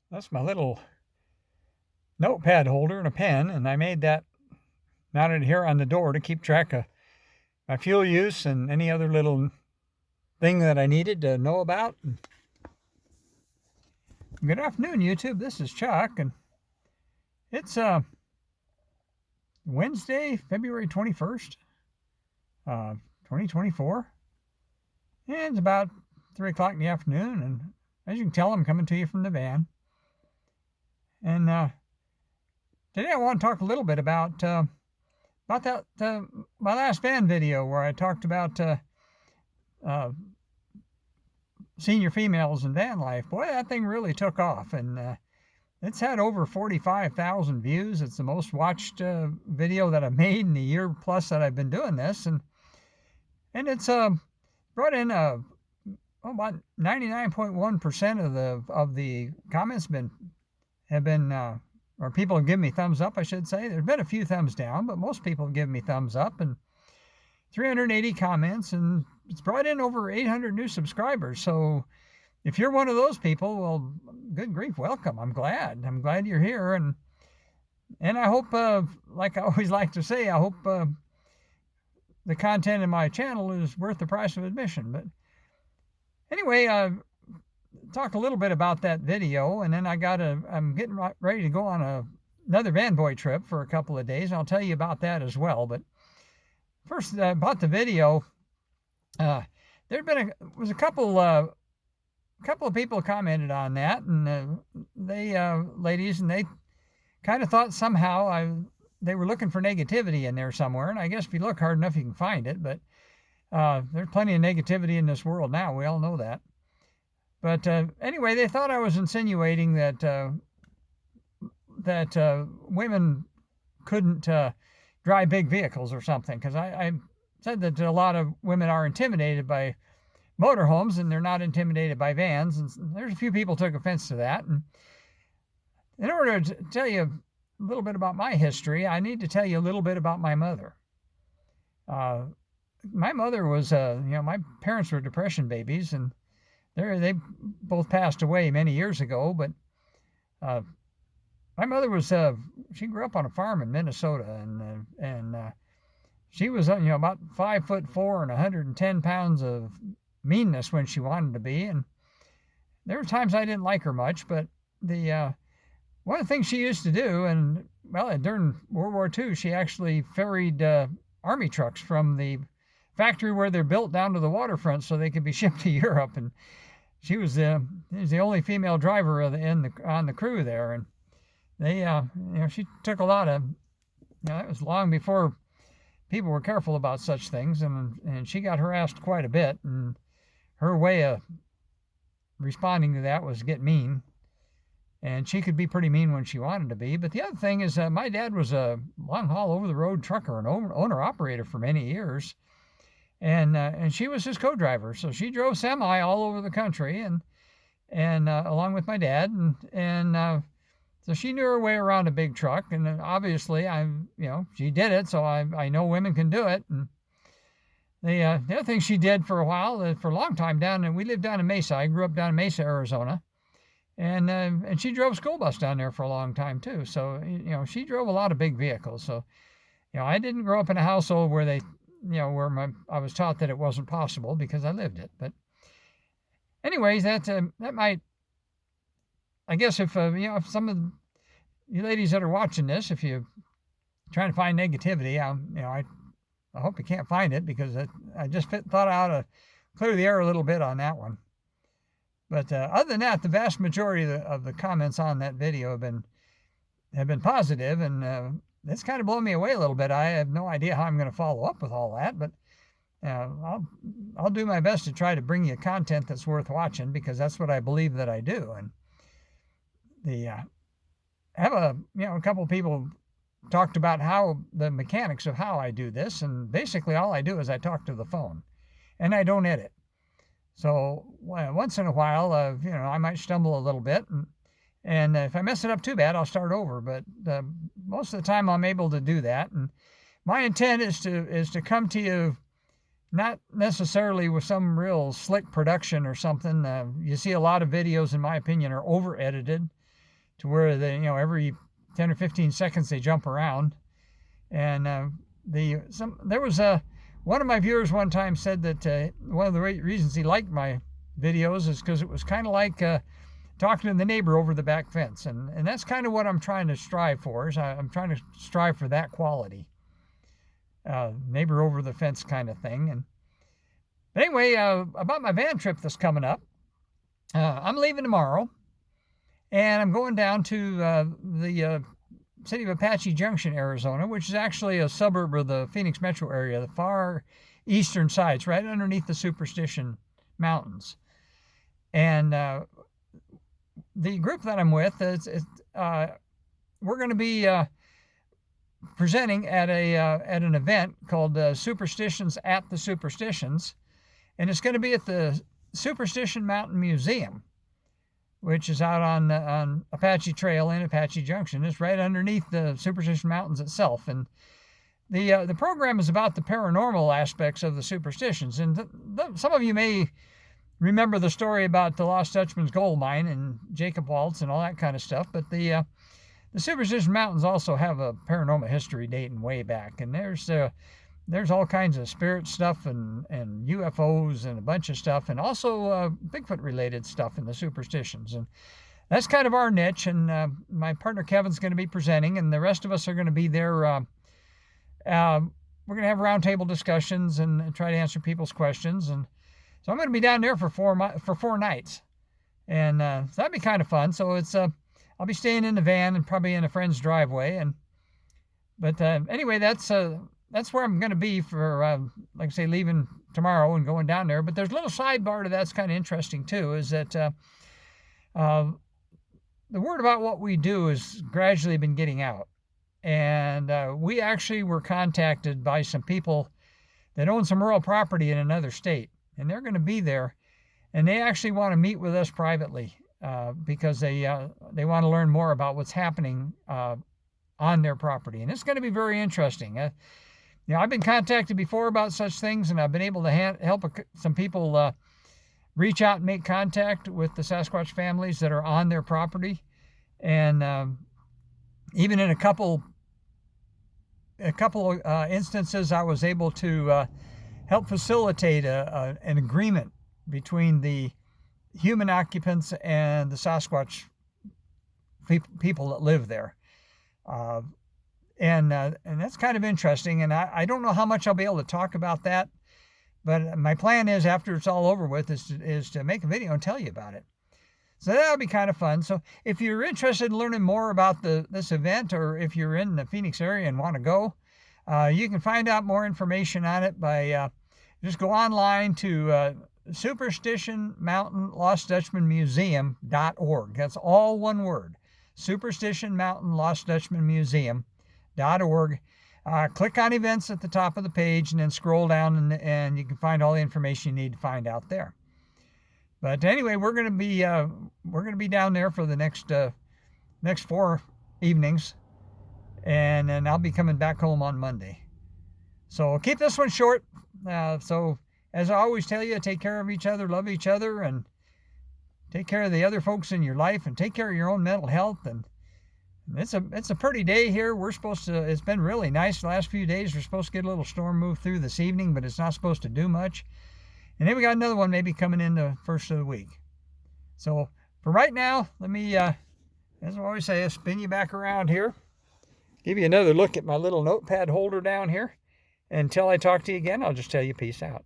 That's my little notepad holder and a pen, and I made that mounted here on the door to keep track of my fuel use and any other little thing that I needed to know about. Good afternoon, YouTube. This is Chuck, and it's Wednesday, February 21st, 2024, and it's about 3 o'clock in the afternoon, and as you can tell, I'm coming to you from the van. And today I want to talk a little bit about that my last van video where I talked about senior females in van life. Boy, that thing really took off, and it's had over 45,000 views. It's the most watched video that I've made in the year plus that I've been doing this, and it's brought in about 99.1% of the comments have been or people have given me thumbs up, I should say. There's been a few thumbs down, but most people have given me thumbs up, and 380 comments, and it's brought in over 800 new subscribers. So if you're one of those people, well, good grief, welcome. I'm glad you're here, and I hope, like I always like to say, I hope the content in my channel is worth the price of admission. But anyway, talk a little bit about that video, and then I'm getting ready to go on another van boy trip for a couple of days. I'll tell you about that as well. But first, about the video, there was a couple of people commented on that, and ladies, and they kind of thought somehow they were looking for negativity in there somewhere. And I guess if you look hard enough, you can find it. But there's plenty of negativity in this world now. We all know that. But anyway, they thought I was insinuating that women couldn't drive big vehicles or something, because I said that a lot of women are intimidated by motorhomes and they're not intimidated by vans. And there's a few people took offense to that. And in order to tell you a little bit about my history, I need to tell you a little bit about my mother. My mother was, my parents were Depression babies, and they both passed away many years ago. But my mother was, she grew up on a farm in Minnesota, and she was, about 5'4" and 110 pounds of meanness when she wanted to be. And there were times I didn't like her much, but one of the things she used to do, and well, during World War II, she actually ferried army trucks from the factory where they're built down to the waterfront so they could be shipped to Europe. And she was the only female driver on the crew there, and she took a lot of, that was long before people were careful about such things, and she got harassed quite a bit, and her way of responding to that was get mean, and she could be pretty mean when she wanted to be. But the other thing is my dad was a long haul over the road trucker and owner operator for many years. And she was his co-driver, so she drove semi all over the country, and along with my dad, and so she knew her way around a big truck. And obviously, she did it, so I know women can do it. And the other thing she did for a while, for a long time we lived down in Mesa. I grew up down in Mesa, Arizona, and she drove school bus down there for a long time too. So she drove a lot of big vehicles. So I didn't grow up in a household where I was taught that it wasn't possible, because I lived it. But anyways, that might, I guess, if some of you ladies that are watching this, if you're trying to find negativity, I hope you can't find it, because I just thought I ought to clear the air a little bit on that one. But other than that, the vast majority of the comments on that video have been positive, and it's kind of blown me away a little bit. I have no idea how I'm going to follow up with all that, but I'll do my best to try to bring you content that's worth watching, because that's what I believe that I do. And I have a couple of people talked about how the mechanics of how I do this, and basically all I do is I talk to the phone, and I don't edit. So once in a while, I might stumble a little bit, and if I mess it up too bad, I'll start over. But most of the time, I'm able to do that. And my intent is to come to you not necessarily with some real slick production or something. You see a lot of videos, in my opinion, are over edited. to where they, every 10 or 15 seconds they jump around. And there was one of my viewers one time said that one of the reasons he liked my videos is because it was kind of like talking to the neighbor over the back fence, and that's kind of what I'm trying to strive for. Is I'm trying to strive for that quality, neighbor over the fence kind of thing. And anyway, about my van trip that's coming up, I'm leaving tomorrow, and I'm going down to the city of Apache Junction, Arizona, which is actually a suburb of the Phoenix metro area, the far eastern side. It's right underneath the Superstition Mountains. And the group that I'm with, we're going to be presenting at an event called Superstitions at the Superstitions, and it's going to be at the Superstition Mountain Museum, which is out on Apache Trail in Apache Junction. It's right underneath the Superstition Mountains itself, and the program is about the paranormal aspects of the superstitions. And some of you may remember the story about the Lost Dutchman's gold mine and Jacob Waltz and all that kind of stuff, but the Superstition Mountains also have a paranormal history dating way back, and there's all kinds of spirit stuff and UFOs and a bunch of stuff, and also Bigfoot related stuff in the superstitions. And that's kind of our niche, and my partner Kevin's going to be presenting, and the rest of us are going to be there. We're going to have roundtable discussions and try to answer people's questions. And so I'm going to be down there for 4 nights, and so that'd be kind of fun. So I'll be staying in the van and probably in a friend's driveway. But anyway, that's where I'm going to be for, like I say, leaving tomorrow and going down there. But there's a little sidebar to that's kind of interesting too, is that the word about what we do has gradually been getting out. And we actually were contacted by some people that own some rural property in another state. And they're going to be there. And they actually want to meet with us privately because they want to learn more about what's happening on their property. And it's going to be very interesting. I've been contacted before about such things, and I've been able to help some people reach out and make contact with the Sasquatch families that are on their property. And even in a couple instances, I was able to help facilitate an agreement between the human occupants and the Sasquatch people that live there. And that's kind of interesting, and I don't know how much I'll be able to talk about that, but my plan is, after it's all over with, is to make a video and tell you about it. So that'll be kind of fun. So if you're interested in learning more about this event, or if you're in the Phoenix area and want to go, you can find out more information on it by just go online to Superstition Mountain Lost Dutchman Museum.org. That's all one word. Superstition Mountain Lost Dutchman Museum.org. Click on events at the top of the page, and then scroll down, and you can find all the information you need to find out there. But anyway, we're going to be down there for the next 4 evenings, and then I'll be coming back home on Monday. So keep this one short. So as I always tell you, take care of each other, love each other, and take care of the other folks in your life, and take care of your own mental health. And it's a pretty day here. It's been really nice the last few days. We're supposed to get a little storm move through this evening, but it's not supposed to do much. And then we got another one maybe coming in the first of the week. So for right now, let me, as I always say, I'll spin you back around here. Give you another look at my little notepad holder down here. Until I talk to you again, I'll just tell you peace out.